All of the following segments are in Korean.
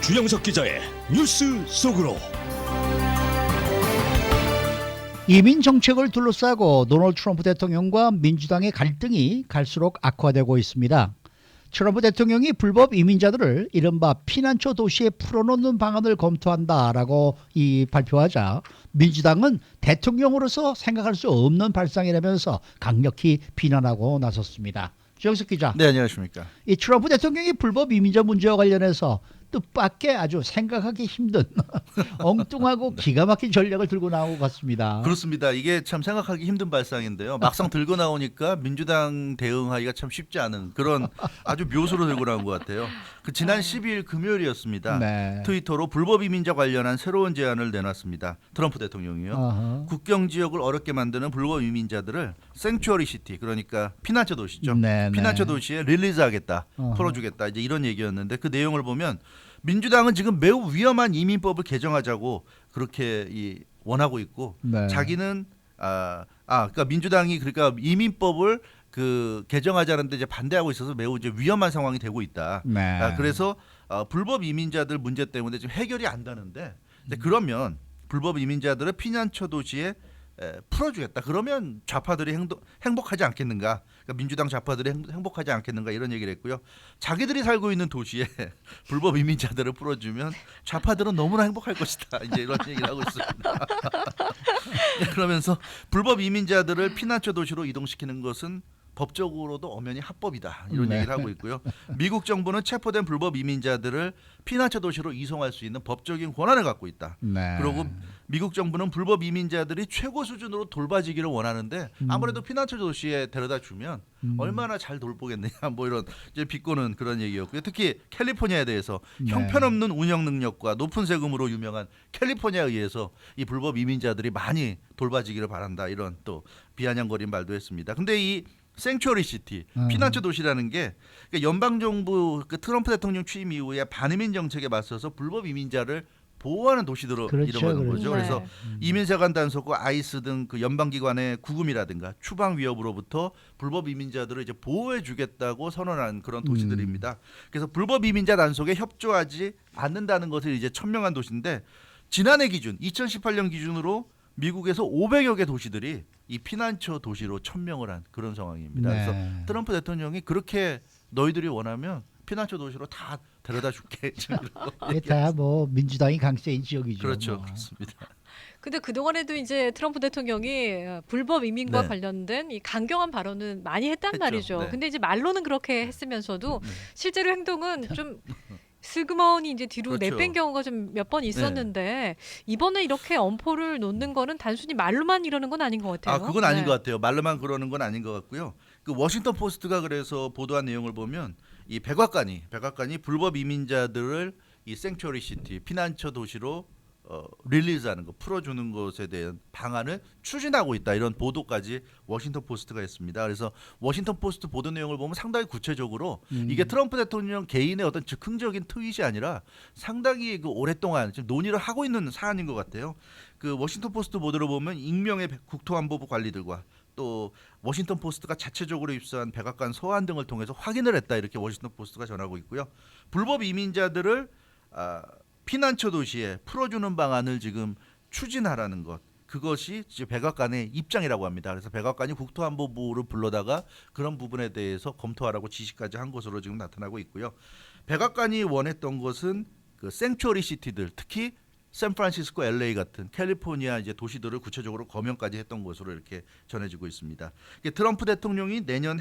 주영석 기자의 뉴스 속으로. 이민 정책을 둘러싸고 도널드 트럼프 대통령과 민주당의 갈등이 갈수록 악화되고 있습니다. 트럼프 대통령이 불법 이민자들을 이른바 피난처 도시에 풀어놓는 방안을 검토한다라고 발표하자 민주당은 대통령으로서 생각할 수 없는 발상이라면서 강력히 비난하고 나섰습니다. 주영석 기자. 네, 안녕하십니까. 이 트럼프 대통령이 불법 이민자 문제와 관련해서 뜻밖의 아주 생각하기 힘든 엉뚱하고 기가 막힌 전략을 들고 나오고 갔습니다. 그렇습니다. 이게 참 생각하기 힘든 발상인데요. 막상 들고 나오니까 민주당 대응하기가 참 쉽지 않은 그런 아주 묘수로 들고 나온 것 같아요. 지난 12일 금요일이었습니다. 네. 트위터로 불법 이민자 관련한 새로운 제안을 내놨습니다. 트럼프 대통령이요. 어허. 국경 지역을 어렵게 만드는 불법 이민자들을 생츄어리 시티, 그러니까 피난처 도시죠. 네, 피난처 네. 도시에 릴리즈하겠다, 어허. 풀어주겠다, 이제 이런 얘기였는데 그 내용을 보면 민주당은 지금 매우 위험한 이민법을 개정하자고 그렇게 원하고 있고, 네. 자기는 그러니까 민주당이 그러니까 이민법을 개정하자는데 이제 반대하고 있어서 매우 이제 위험한 상황이 되고 있다. 네. 그래서 불법 이민자들 문제 때문에 지금 해결이 안 되는데, 그러면 불법 이민자들을 피난처 도시에 풀어주겠다. 그러면 좌파들이 행복하지 않겠는가? 그러니까 민주당 좌파들이 행복하지 않겠는가? 이런 얘기를 했고요. 자기들이 살고 있는 도시에 불법 이민자들을 풀어주면 좌파들은 너무나 행복할 것이다. 이제 이런 얘기를 하고 있습니다. 그러면서 불법 이민자들을 피난처 도시로 이동시키는 것은 법적으로도 엄연히 합법이다, 이런 네. 얘기를 하고 있고요. 미국 정부는 체포된 불법 이민자들을 피난처 도시로 이송할 수 있는 법적인 권한을 갖고 있다. 네. 그리고 미국 정부는 불법 이민자들이 최고 수준으로 돌봐지기를 원하는데 아무래도 피난처 도시에 데려다 주면 얼마나 잘 돌보겠느냐, 뭐 이런 이제 비꼬는 그런 얘기였고요. 특히 캘리포니아에 대해서 네. 형편없는 운영 능력과 높은 세금으로 유명한 캘리포니아에 의해서 이 불법 이민자들이 많이 돌봐지기를 바란다, 이런 또 비아냥거린 말도 했습니다. 근데 이 생츄어리 시티, 피난처 도시라는 게 그러니까 연방 정부 트럼프 대통령 취임 이후에 반이민 정책에 맞서서 불법 이민자를 보호하는 도시들로 그렇죠, 이뤄가는 그렇죠. 거죠. 그래서 네. 이민사관 단속과 아이스 등 그 연방 기관의 구금이라든가 추방 위협으로부터 불법 이민자들을 이제 보호해 주겠다고 선언한 그런 도시들입니다. 그래서 불법 이민자 단속에 협조하지 않는다는 것을 이제 천명한 도시인데, 지난해 기준 2018년 기준으로 미국에서 500여 개 도시들이 이 피난처 도시로 천명을 한 그런 상황입니다. 네. 그래서 트럼프 대통령이 그렇게 너희들이 원하면 피난처 도시로 다 데려다 줄게. 이게 다 뭐 민주당이 강세인 지역이죠. 그렇죠, 뭐. 그렇습니다. 근데 그동안에도 이제 트럼프 대통령이 불법 이민과 네. 관련된 이 강경한 발언은 많이 했단 했죠. 말이죠. 네. 근데 이제 말로는 그렇게 했으면서도 실제로 행동은 좀 슬그머니 이제 뒤로 그렇죠. 내뺀 경우가 좀 몇 번 있었는데 이번에 이렇게 엄포를 놓는 거는 단순히 말로만 이러는 건 아닌 것 같아요. 그건 아닌 네. 것 같아요. 말로만 그러는 건 아닌 것 같고요. 그 워싱턴 포스트가 그래서 보도한 내용을 보면 이 백악관이 불법 이민자들을 이 생츄어리 시티, 피난처 도시로 릴리즈하는 거, 풀어주는 것에 대한 방안을 추진하고 있다, 이런 보도까지 워싱턴 포스트가 했습니다. 그래서 워싱턴 포스트 보도 내용을 보면 상당히 구체적으로 이게 트럼프 대통령 개인의 어떤 즉흥적인 트윗이 아니라 상당히 오랫동안 지금 논의를 하고 있는 사안인 것 같아요. 그 워싱턴 포스트 보도를 보면 익명의 국토안보부 관리들과 또 워싱턴 포스트가 자체적으로 입수한 백악관 서한 등을 통해서 확인을 했다, 이렇게 워싱턴 포스트가 전하고 있고요. 불법 이민자들을 피난처 도시에 풀어주는 방안을 지금 추진하라는 것, 그것이 이제 백악관의 입장이라고 합니다. 그래서 백악관이 국토안보부를 불러다가 그런 부분에 대해서 검토하라고 지시까지 한 것으로 지금 나타나고 있고요. 백악관이 원했던 것은 그 생츄어리 시티들, 특히 샌프란시스코, LA 같은 캘리포니아 이제 도시들을 구체적으로 거명까지 했던 것으로 이렇게 전해지고 있습니다. 트럼프 대통령이 내년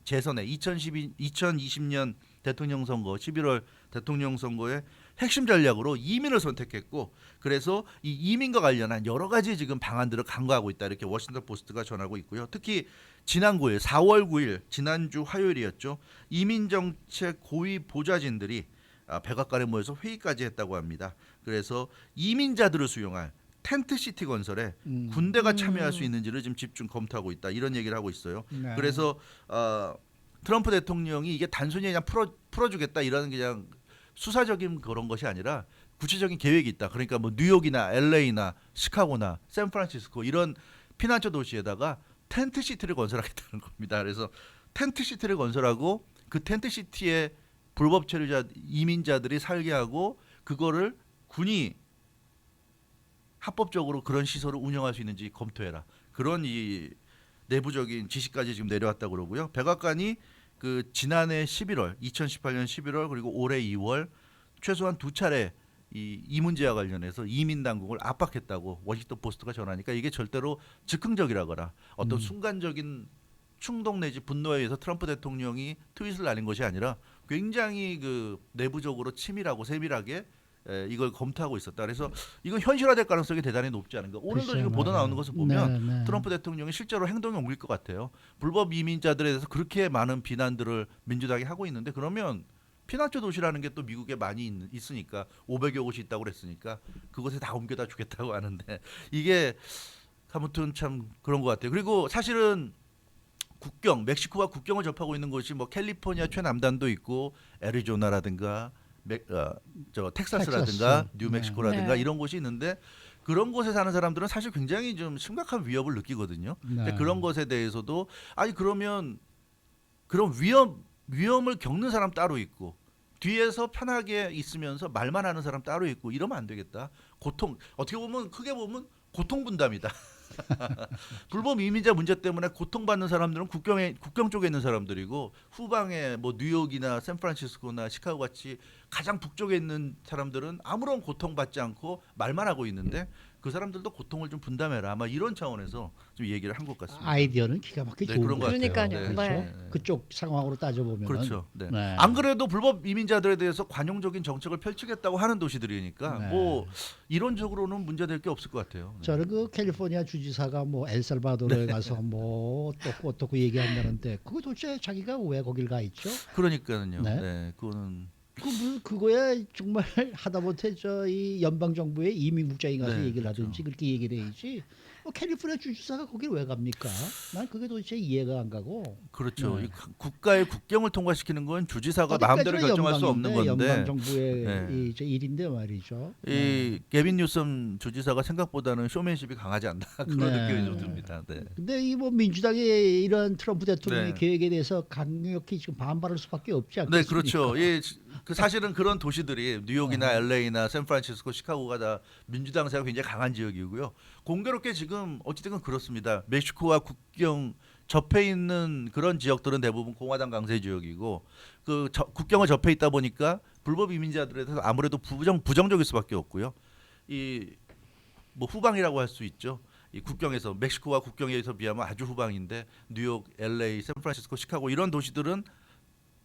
재선에 2020년 대통령 선거 11월 대통령 선거의 핵심 전략으로 이민을 선택했고, 그래서 이 이민과 관련한 여러 가지 지금 방안들을 강구하고 있다, 이렇게 워싱턴 포스트가 전하고 있고요. 특히 지난 9일, 4월 9일 지난주 화요일이었죠. 이민 정책 고위 보좌진들이 백악관에 모여서 회의까지 했다고 합니다. 그래서 이민자들을 수용할 텐트시티 건설에 군대가 참여할 수 있는지를 지금 집중 검토하고 있다, 이런 얘기를 하고 있어요. 네. 그래서 트럼프 대통령이 이게 단순히 그냥 풀어주겠다, 이런 그냥 수사적인 그런 것이 아니라 구체적인 계획이 있다. 그러니까 뭐 뉴욕이나 LA나 시카고나 샌프란시스코 이런 피난처 도시에다가 텐트시티를 건설하겠다는 겁니다. 그래서 텐트시티를 건설하고 그 텐트시티에 불법 체류자 이민자들이 살게 하고 그거를 군이 합법적으로 그런 시설을 운영할 수 있는지 검토해라. 그런 이 내부적인 지시까지 지금 내려왔다고 그러고요. 백악관이 그 지난해 11월, 2018년 11월 그리고 올해 2월 최소한 2차례 이 문제와 관련해서 이민 당국을 압박했다고 워싱턴 포스트가 전하니까 이게 절대로 즉흥적이라거나 어떤 순간적인 충동 내지 분노에 의해서 트럼프 대통령이 트윗을 날린 것이 아니라 굉장히 그 내부적으로 치밀하고 세밀하게 이걸 검토하고 있었다. 그래서 이건 현실화될 가능성이 대단히 높지 않은가. 오늘도 글쎄요, 지금 보도 맞아요. 나오는 것을 보면 네, 네. 트럼프 대통령이 실제로 행동에 옮길 것 같아요. 불법 이민자들에 대해서 그렇게 많은 비난들을 민주당이 하고 있는데 그러면 피난처 도시라는 게 또 미국에 많이 있으니까 500여 곳이 있다고 그랬으니까 그곳에 다 옮겨다 주겠다고 하는데 이게 아무튼 참 그런 것 같아요. 그리고 사실은 국경 멕시코와 국경을 접하고 있는 곳이 뭐 캘리포니아 최남단도 있고 애리조나라든가 저 텍사스라든가 텍사스. 뉴멕시코라든가 네. 이런 곳이 있는데 그런 곳에 사는 사람들은 사실 굉장히 좀 심각한 위협을 느끼거든요. 근데 네. 그런 것에 대해서도 아니 그러면 그런 위험을 겪는 사람 따로 있고 뒤에서 편하게 있으면서 말만 하는 사람 따로 있고 이러면 안 되겠다. 고통 어떻게 보면 크게 보면 고통 분담이다. 불법 이민자 문제 때문에 고통받는 사람들은 국경 쪽에 있는 사람들이고 후방에 뭐 뉴욕이나 샌프란시스코나 시카고 같이 가장 북쪽에 있는 사람들은 아무런 고통받지 않고 말만 하고 있는데 그 사람들도 고통을 좀 분담해라. 아마 이런 차원에서 좀 얘기를 한 것 같습니다. 아이디어는 기가 막히게 네, 좋은 그런 것 것 같아요. 같아요. 그렇죠? 네. 그쪽 상황으로 따져보면 그렇죠. 네. 네. 안 그래도 불법 이민자들에 대해서 관용적인 정책을 펼치겠다고 하는 도시들이니까 네. 뭐 이론적으로는 문제될 게 없을 것 같아요. 네. 저는 그 캘리포니아 주지사가 뭐 엘살바도르에 가서 뭐 어떻고 얘기한다는데 그거 도대체 자기가 왜 거길 가 있죠? 그러니까요. 네. 네. 그거는 그거야 정말 하다못해 저 이 연방 정부의 이민국장이 가서 네, 얘기를 그렇죠. 하든지 그렇게 얘기를 해야지. 캘리포니아 주지사가 거길 왜 갑니까? 난 그게 도대체 이해가 안 가고. 그렇죠. 네. 이 국가의 국경을 통과시키는 건 주지사가 어디까지나 마음대로 결정할 수 없는 연방인데, 건데 연방 정부의 네. 이제 일인데 말이죠. 이 게빈 뉴섬 주지사가 생각보다는 쇼맨십이 강하지 않나 그런 네. 느낌이 좀 듭니다. 네. 근데 이 뭐 민주당의 이런 트럼프 대통령의 네. 계획에 대해서 강력히 지금 반발할 수밖에 없지 않겠습니까? 네, 그렇죠. 예, 그 사실은 그런 도시들이 뉴욕이나 LA나 샌프란시스코, 시카고가 다 민주당 세가 굉장히 강한 지역이고요. 공교롭게 지금 어찌됐든 그렇습니다. 멕시코와 국경 접해 있는 그런 지역들은 대부분 공화당 강세 지역이고 그 국경을 접해 있다 보니까 불법 이민자들에 대해서 아무래도 부정적일 수밖에 없고요. 이 뭐 후방이라고 할 수 있죠. 이 국경에서 멕시코와 국경에서 비하면 아주 후방인데 뉴욕, LA, 샌프란시스코, 시카고 이런 도시들은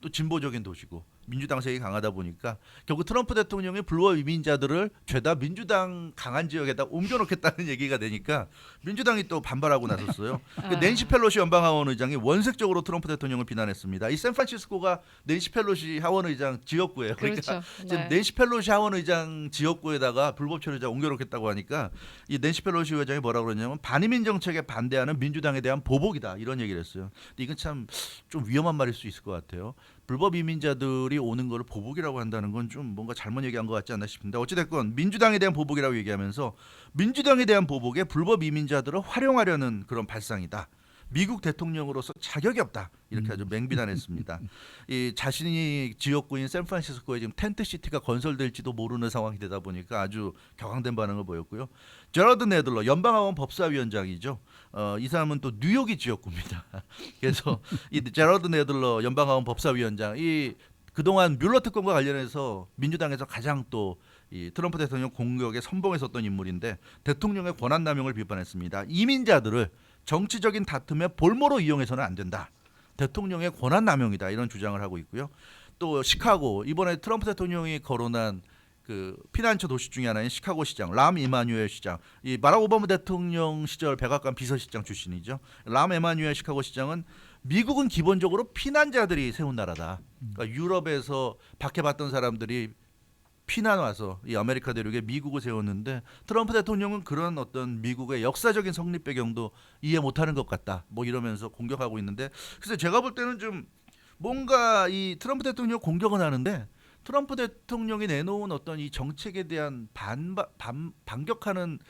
또 진보적인 도시고 민주당 세력이 강하다 보니까 결국 트럼프 대통령이 불법 이민자들을 죄다 민주당 강한 지역에다 옮겨놓겠다는 얘기가 되니까 민주당이 또 반발하고 나섰어요. 그 낸시 펠로시 연방하원 의장이 원색적으로 트럼프 대통령을 비난했습니다. 이 샌프란시스코가 낸시 펠로시 하원 의장 지역구예요. 그러니까 그렇죠. 지금 네. 낸시 펠로시 하원 의장 지역구에다가 불법 체류자 옮겨놓겠다고 하니까 이 낸시 펠로시 의장이 뭐라고 그러냐면 반이민 정책에 반대하는 민주당에 대한 보복이다 이런 얘기를 했어요. 근데 이건 참 좀 위험한 말일 수 있을 것 같아요. 불법 이민자들이 오는 거를 보복이라고 한다는 건 좀 뭔가 잘못 얘기한 것 같지 않나 싶은데 어찌됐건 민주당에 대한 보복이라고 얘기하면서 민주당에 대한 보복에 불법 이민자들을 활용하려는 그런 발상이다. 미국 대통령으로서 자격이 없다 이렇게 아주 맹비난했습니다. 이 자신이 지역구인 샌프란시스코에 지금 텐트 시티가 건설될지도 모르는 상황이 되다 보니까 아주 격앙된 반응을 보였고요. 제러드 네들러 연방하원 법사위원장이죠. 이 사람은 또 뉴욕이 지역구입니다. 그래서 이 제러드 네들러 연방하원 법사위원장 이 그동안 뮬러 특검과 관련해서 민주당에서 가장 또 이 트럼프 대통령 공격에 선봉했었던 인물인데 대통령의 권한 남용을 비판했습니다. 이민자들을 정치적인 다툼의 볼모로 이용해서는 안 된다. 대통령의 권한 남용이다 이런 주장을 하고 있고요. 또 시카고 이번에 트럼프 대통령이 거론한 그 피난처 도시 중에 하나인 시카고 시장 람 이마뉴엘 시장 이 바락 오바마 대통령 시절 백악관 비서실장 출신이죠. 람 이마뉴엘 시카고 시장은 미국은 기본적으로 피난자들이 세운 나라다. 그러니까 유럽에서 박해받던 사람들이 피난 와서 이 아메리카 대륙에 미국을 세웠는데 트럼프 대통령은 그런 어떤 미국의 역사적인 성립 배경도 이해 못하는 것 같다. 뭐 이러면서 공격하고 있는데 그래서 제가 볼 때는 좀 뭔가 이 트럼프 대통령 공격은 하는데 트럼프 대통령이 내놓은 어떤 이 정책에 대한 반격하는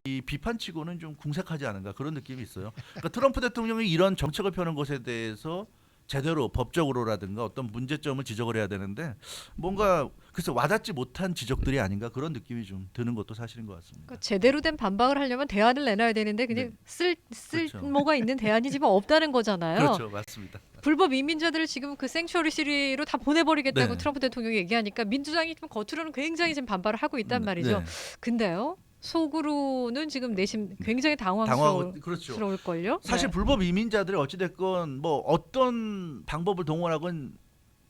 이 비판치고는 좀 궁색하지 않은가 그런 느낌이 있어요. 그러니까 트럼프 대통령이 이런 정책을 펴는 것에 대해서 제대로 법적으로라든가 어떤 문제점을 지적을 해야 되는데 뭔가 글쎄 와닿지 못한 지적들이 아닌가 그런 느낌이 좀 드는 것도 사실인 것 같습니다. 그러니까 제대로 된 반박을 하려면 대안을 내놔야 되는데 그냥 쓸모가 있는 대안이 지금 없다는 거잖아요. 그렇죠, 맞습니다. 불법 이민자들을 지금 그 생츄어리 시리로 다 보내버리겠다고 네. 트럼프 대통령이 얘기하니까 민주당이 좀 겉으로는 굉장히 지금 반발을 하고 있단 말이죠. 네. 근데요. 속으로는 지금 내심 굉장히 그렇죠. 당황스러울걸요. 사실 네. 불법 이민자들이 어찌됐건 뭐 어떤 방법을 동원하건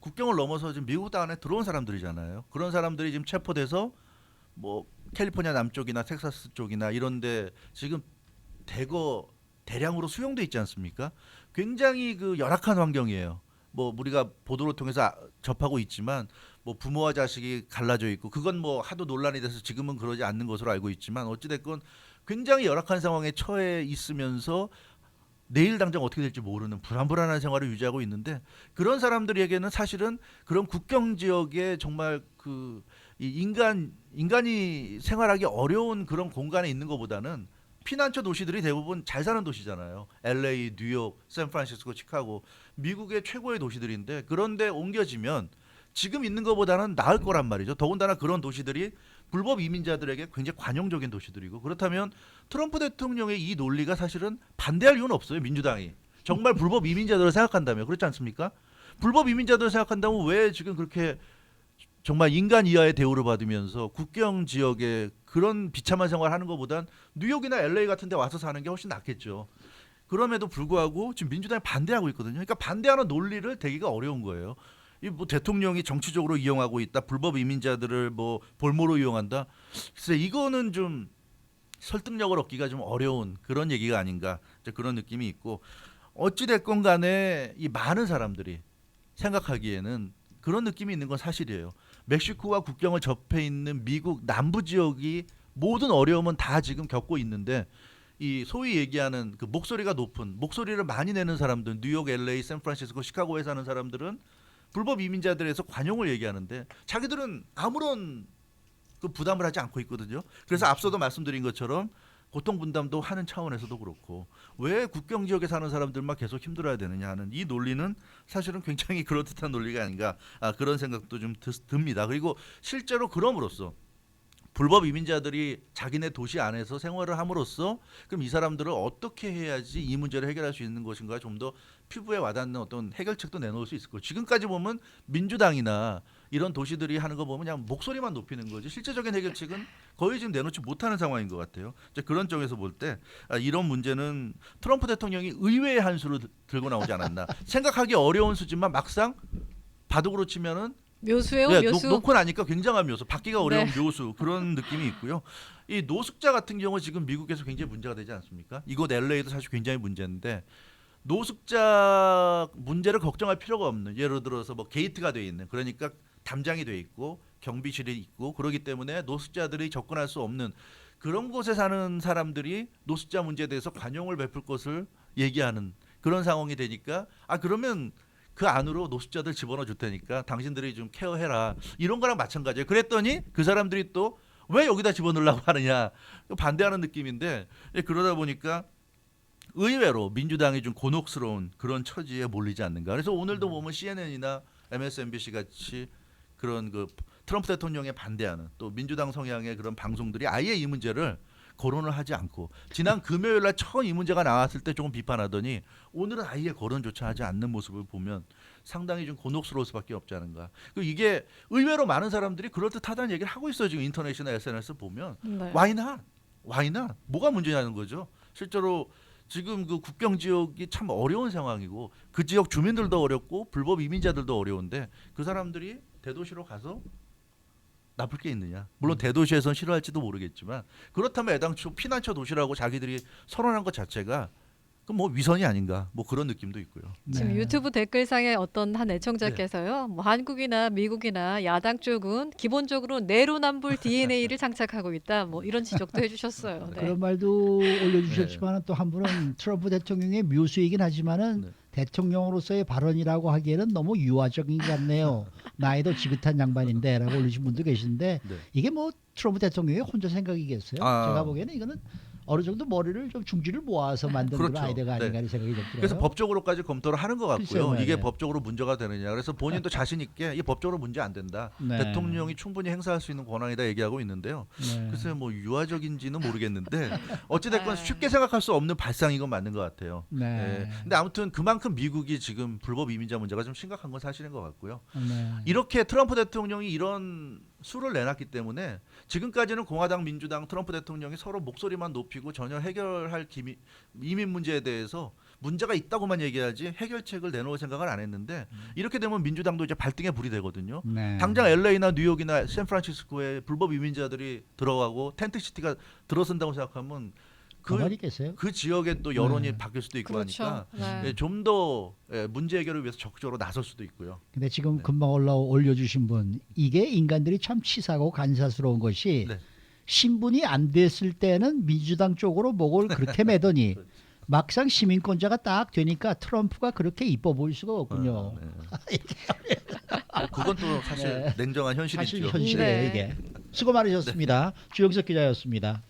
국경을 넘어서 지금 미국 땅 안에 들어온 사람들이잖아요. 그런 사람들이 지금 체포돼서 뭐 캘리포니아 남쪽이나 텍사스 쪽이나 이런데 지금 대량으로 수용돼 있지 않습니까? 굉장히 그 열악한 환경이에요. 뭐 우리가 보도를 통해서 접하고 있지만 뭐 부모와 자식이 갈라져 있고 그건 뭐 하도 논란이 돼서 지금은 그러지 않는 것으로 알고 있지만 어찌됐건 굉장히 열악한 상황에 처해 있으면서 내일 당장 어떻게 될지 모르는 불안한 생활을 유지하고 있는데 그런 사람들에게는 사실은 그런 국경 지역에 정말 그 이 인간이 생활하기 어려운 그런 공간에 있는 것보다는 피난처 도시들이 대부분 잘 사는 도시잖아요. LA, 뉴욕, 샌프란시스코, 시카고 미국의 최고의 도시들인데 그런데 옮겨지면 지금 있는 것보다는 나을 거란 말이죠. 더군다나 그런 도시들이 불법 이민자들에게 굉장히 관용적인 도시들이고 그렇다면 트럼프 대통령의 이 논리가 사실은 반대할 이유는 없어요. 민주당이 정말 불법 이민자들을 생각한다면 그렇지 않습니까? 불법 이민자들을 생각한다면 왜 지금 그렇게 정말 인간 이하의 대우를 받으면서 국경 지역에 그런 비참한 생활을 하는 것보단 뉴욕이나 LA 같은 데 와서 사는 게 훨씬 낫겠죠. 그럼에도 불구하고 지금 민주당이 반대하고 있거든요. 그러니까 반대하는 논리를 대기가 어려운 거예요. 이 뭐 대통령이 정치적으로 이용하고 있다. 불법 이민자들을 뭐 볼모로 이용한다. 글쎄 이거는 좀 설득력을 얻기가 좀 어려운 그런 얘기가 아닌가. 이제 그런 느낌이 있고 어찌 됐건 간에 이 많은 사람들이 생각하기에는 그런 느낌이 있는 건 사실이에요. 멕시코와 국경을 접해 있는 미국 남부 지역이 모든 어려움은 다 지금 겪고 있는데 이 소위 얘기하는 그 목소리가 높은 목소리를 많이 내는 사람들 뉴욕, LA, 샌프란시스코, 시카고에 사는 사람들은 불법 이민자들에서 관용을 얘기하는데 자기들은 아무런 그 부담을 하지 않고 있거든요. 그래서 앞서도 말씀드린 것처럼 고통 분담도 하는 차원에서도 그렇고 왜 국경 지역에 사는 사람들만 계속 힘들어야 되느냐 하는 이 논리는 사실은 굉장히 그럴듯한 논리가 아닌가 그런 생각도 좀 듭니다. 그리고 실제로 그럼으로써 불법 이민자들이 자기네 도시 안에서 생활을 함으로써 그럼 이 사람들을 어떻게 해야지 이 문제를 해결할 수 있는 것인가 좀 더 피부에 와닿는 어떤 해결책도 내놓을 수 있을 거예요. 지금까지 보면 민주당이나 이런 도시들이 하는 거 보면 그냥 목소리만 높이는 거지 실제적인 해결책은 거의 지금 내놓지 못하는 상황인 것 같아요. 이제 그런 쪽에서 볼 때 이런 문제는 트럼프 대통령이 의외의 한 수를 들고 나오지 않았나. 생각하기 어려운 수지만 막상 바둑으로 치면은 묘수예요, 네, 묘수. 놓고 나니까 굉장한 묘수, 받기가 어려운 네. 묘수 그런 느낌이 있고요. 이 노숙자 같은 경우 지금 미국에서 굉장히 문제가 되지 않습니까? 이곳 LA도 사실 굉장히 문제인데 노숙자 문제를 걱정할 필요가 없는 예를 들어서 뭐 게이트가 돼 있는 그러니까 담장이 돼 있고 경비실이 있고 그러기 때문에 노숙자들이 접근할 수 없는 그런 곳에 사는 사람들이 노숙자 문제에 대해서 관용을 베풀 것을 얘기하는 그런 상황이 되니까 그러면 그 안으로 노숙자들 집어넣어 줄 테니까 당신들이 좀 케어해라 이런 거랑 마찬가지예요. 그랬더니 그 사람들이 또 왜 여기다 집어넣으려고 하느냐 반대하는 느낌인데 그러다 보니까 의외로 민주당이 좀 곤혹스러운 그런 처지에 몰리지 않는가. 그래서 오늘도 보면 CNN이나 MSNBC 같이 그런 그 트럼프 대통령에 반대하는 또 민주당 성향의 그런 방송들이 아예 이 문제를 거론을 하지 않고 지난 금요일 날 처음 이 문제가 나왔을 때 조금 비판하더니 오늘은 아예 거론조차 하지 않는 모습을 보면 상당히 좀 곤혹스러울 수밖에 없지 않은가. 이게 의외로 많은 사람들이 그럴듯하다는 얘기를 하고 있어요. 지금 인터넷이나 SNS 보면 네. Why not? 뭐가 문제냐는 거죠. 실제로 지금 그 국경 지역이 참 어려운 상황이고 그 지역 주민들도 어렵고 불법 이민자들도 어려운데 그 사람들이 대도시로 가서 나쁠 게 있느냐. 물론 대도시에선 싫어할지도 모르겠지만 그렇다면 애당초 피난처 도시라고 자기들이 선언한 것 자체가 그 뭐 위선이 아닌가 뭐 그런 느낌도 있고요. 지금 네. 유튜브 댓글상에 어떤 한 애청자께서요. 뭐 한국이나 미국이나 야당 쪽은 기본적으로 내로남불 DNA를 장착하고 있다. 뭐 이런 지적도 해주셨어요. 네. 그런 말도 올려주셨지만 또 한 분은 트럼프 대통령의 묘수이긴 하지만은 네. 대통령으로서의 발언이라고 하기에는 너무 유아적인 것 같네요. 나이도 지긋한 양반인데라고 올리신 분도 계신데 네. 이게 뭐 트럼프 대통령의 혼자 생각이겠어요? 아. 제가 보기에는 이거는 어느 정도 머리를 좀 중지를 모아서 만든 그런 그렇죠. 아이디어가 아닌가 네. 하는 생각이 좀 들어요. 그래서 법적으로까지 검토를 하는 것 같고요. 글쎄요, 이게 네. 법적으로 문제가 되느냐. 그래서 본인도 자신 있게 이 법적으로 문제 안 된다. 네. 대통령이 충분히 행사할 수 있는 권한이다 얘기하고 있는데요. 네. 글쎄요, 뭐 유화적인지는 모르겠는데 어찌됐건 아. 쉽게 생각할 수 없는 발상인 건 맞는 것 같아요. 네. 예. 근데 아무튼 그만큼 미국이 지금 불법 이민자 문제가 좀 심각한 건 사실인 것 같고요. 네. 이렇게 트럼프 대통령이 이런 수를 내놨기 때문에 지금까지는 공화당, 민주당, 트럼프 대통령이 서로 목소리만 높이고 전혀 해결할 이민 문제에 대해서 문제가 있다고만 얘기하지 해결책을 내놓을 생각을 안 했는데 이렇게 되면 민주당도 이제 발등에 불이 되거든요. 네. 당장 LA나 뉴욕이나 샌프란시스코에 불법 이민자들이 들어가고 텐트시티가 들어선다고 생각하면 가만히 계세요. 그 지역에 또 여론이 네. 바뀔 수도 있고 그렇죠. 하니까 네. 좀 더 문제 해결을 위해서 적극적으로 나설 수도 있고요. 근데 지금 네. 금방 올려주신 분 이게 인간들이 참 치사하고 간사스러운 것이 네. 신분이 안 됐을 때는 민주당 쪽으로 목을 그렇게 매더니 그렇죠. 막상 시민권자가 딱 되니까 트럼프가 그렇게 이뻐 보일 수가 없군요. 네. 그건 또 사실 네. 냉정한 사실 현실이죠. 현실이에요 네. 이게. 수고 많으셨습니다. 주영석 기자였습니다.